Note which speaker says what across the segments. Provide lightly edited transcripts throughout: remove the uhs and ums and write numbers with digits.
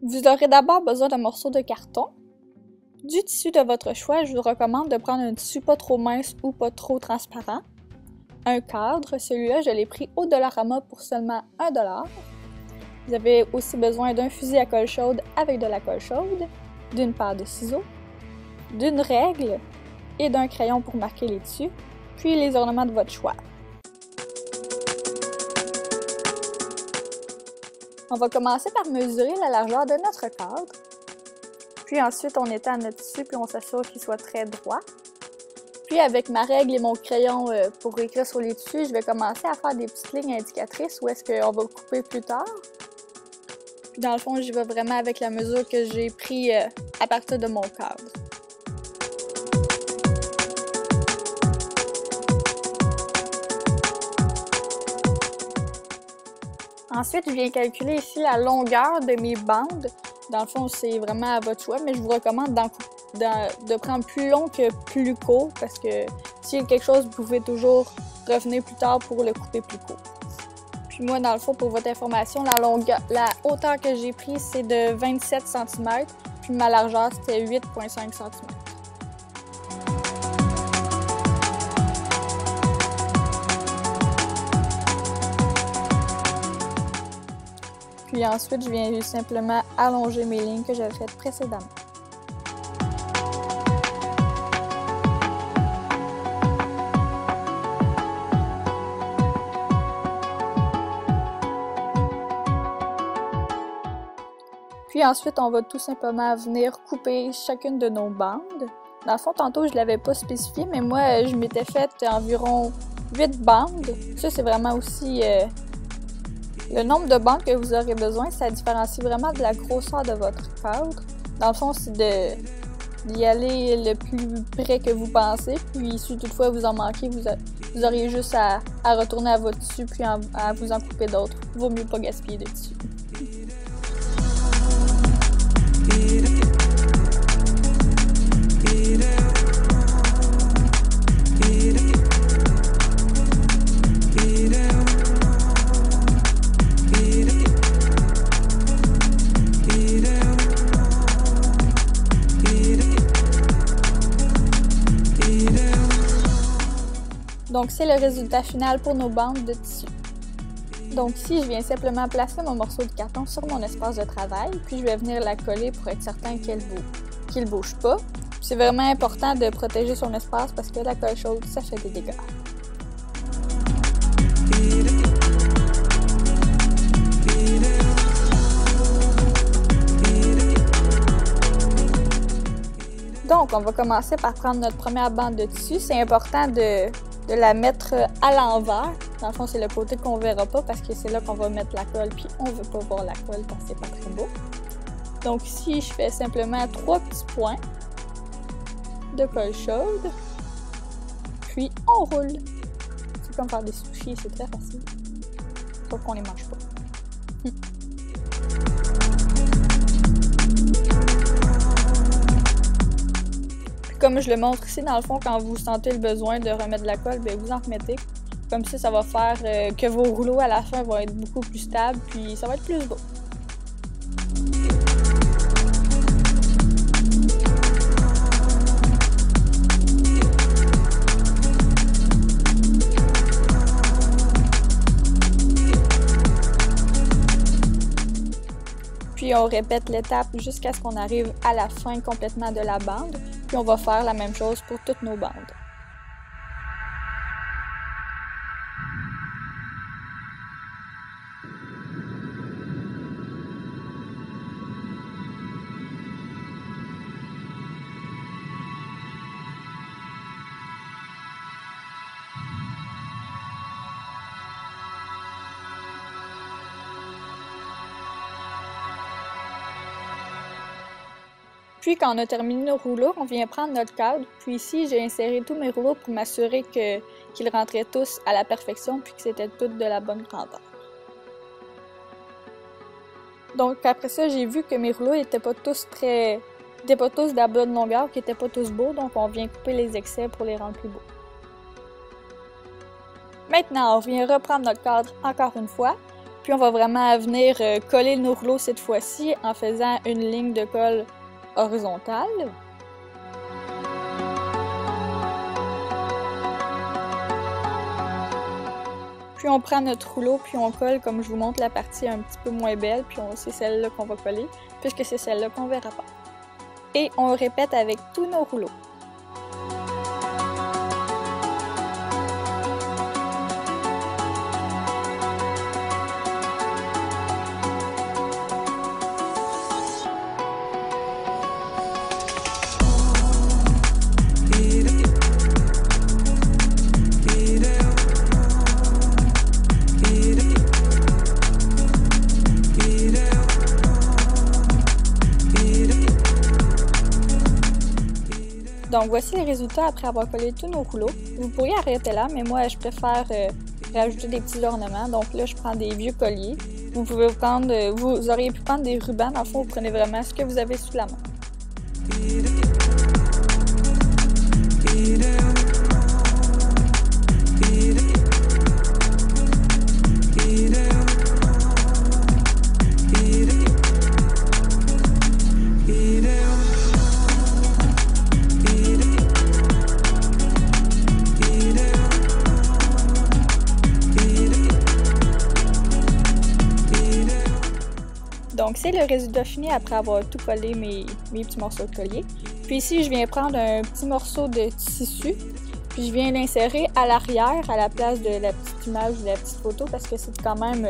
Speaker 1: Vous aurez d'abord besoin d'un morceau de carton. Du tissu de votre choix, je vous recommande de prendre un tissu pas trop mince ou pas trop transparent. Un cadre, celui-là, je l'ai pris au Dollarama pour seulement 1 $. Vous avez aussi besoin d'un fusil à colle chaude avec de la colle chaude, d'une paire de ciseaux, d'une règle et d'un crayon pour marquer les tissus, puis les ornements de votre choix. On va commencer par mesurer la largeur de notre cadre. Puis ensuite, on étend notre tissu puis on s'assure qu'il soit très droit. Puis avec ma règle et mon crayon pour écrire sur les tissus, je vais commencer à faire des petites lignes indicatrices où est-ce qu'on va couper plus tard. Puis dans le fond, j'y vais vraiment avec la mesure que j'ai pris à partir de mon cadre. Ensuite, je viens calculer ici la longueur de mes bandes. Dans le fond, c'est vraiment à votre choix, mais je vous recommande de prendre plus long que plus court parce que s'il y a quelque chose, vous pouvez toujours revenir plus tard pour le couper plus court. Puis moi, dans le fond, pour votre information, la hauteur que j'ai prise, c'est de 27 cm, puis ma largeur, c'était 8,5 cm. Puis ensuite, je viens simplement allonger mes lignes que j'avais faites précédemment. Puis ensuite, on va tout simplement venir couper chacune de nos bandes. Dans le fond, tantôt, je ne l'avais pas spécifié, mais moi, je m'étais fait environ 8 bandes. Ça, c'est vraiment aussi le nombre de bandes que vous aurez besoin. Ça différencie vraiment de la grosseur de votre cadre. Dans le fond, c'est d'y aller le plus près que vous pensez. Puis si toutefois vous en manquez, vous auriez juste à retourner à votre tissu puis à vous en couper d'autres. Vaut mieux pas gaspiller de tissu. Donc, c'est le résultat final pour nos bandes de tissu. Donc ici, je viens simplement placer mon morceau de carton sur mon espace de travail, puis je vais venir la coller pour être certain qu'elle ne bouge pas. C'est vraiment important de protéger son espace parce que la colle chaude, ça fait des dégâts. Donc, on va commencer par prendre notre première bande de tissu. C'est important de la mettre à l'envers. Dans le fond, c'est le côté qu'on ne verra pas parce que c'est là qu'on va mettre la colle, puis on ne veut pas voir la colle parce que c'est pas très beau. Donc ici, je fais simplement 3 petits points de colle chaude, puis on roule. C'est comme faire des sushis, c'est très facile. Sauf qu'on les mange pas. Comme je le montre ici, dans le fond, quand vous sentez le besoin de remettre de la colle, bien, vous en remettez. Comme ça va faire que vos rouleaux à la fin vont être beaucoup plus stables, puis ça va être plus beau. Puis on répète l'étape jusqu'à ce qu'on arrive à la fin complètement de la bande. Puis on va faire la même chose pour toutes nos bandes. Puis quand on a terminé nos rouleaux, on vient prendre notre cadre. Puis ici, j'ai inséré tous mes rouleaux pour m'assurer qu'ils rentraient tous à la perfection puis que c'était tous de la bonne grandeur. Donc après ça, j'ai vu que mes rouleaux n'étaient pas tous de la bonne longueur, qu'ils n'étaient pas tous beaux. Donc on vient couper les excès pour les rendre plus beaux. Maintenant, on vient reprendre notre cadre encore une fois. Puis on va vraiment venir coller nos rouleaux cette fois-ci en faisant une ligne de colle horizontale. Puis on prend notre rouleau, puis on colle, comme je vous montre la partie un petit peu moins belle, puis c'est celle-là qu'on va coller, puisque c'est celle-là qu'on verra pas. Et on répète avec tous nos rouleaux. Donc voici les résultats après avoir collé tous nos rouleaux. Vous pourriez arrêter là, mais moi je préfère rajouter des petits ornements. Donc là je prends des vieux colliers. Vous pouvez prendre, vous auriez pu prendre des rubans. Dans le fond, vous prenez vraiment ce que vous avez sous la main. Donc c'est le résultat fini après avoir tout collé mes petits morceaux de collier. Puis ici je viens prendre un petit morceau de tissu, puis je viens l'insérer à l'arrière à la place de la petite image ou de la petite photo parce que c'est quand même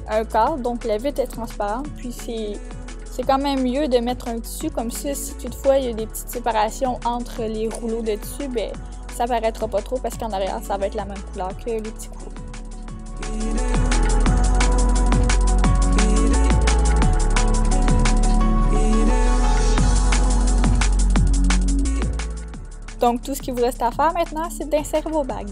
Speaker 1: un cadre, donc la vitre est transparente. Puis c'est quand même mieux de mettre un tissu comme ça, si toutefois il y a des petites séparations entre les rouleaux de tissu, ben ça paraîtra pas trop parce qu'en arrière ça va être la même couleur que les petits rouleaux. Donc tout ce qu'il vous reste à faire maintenant, c'est d'insérer vos bagues.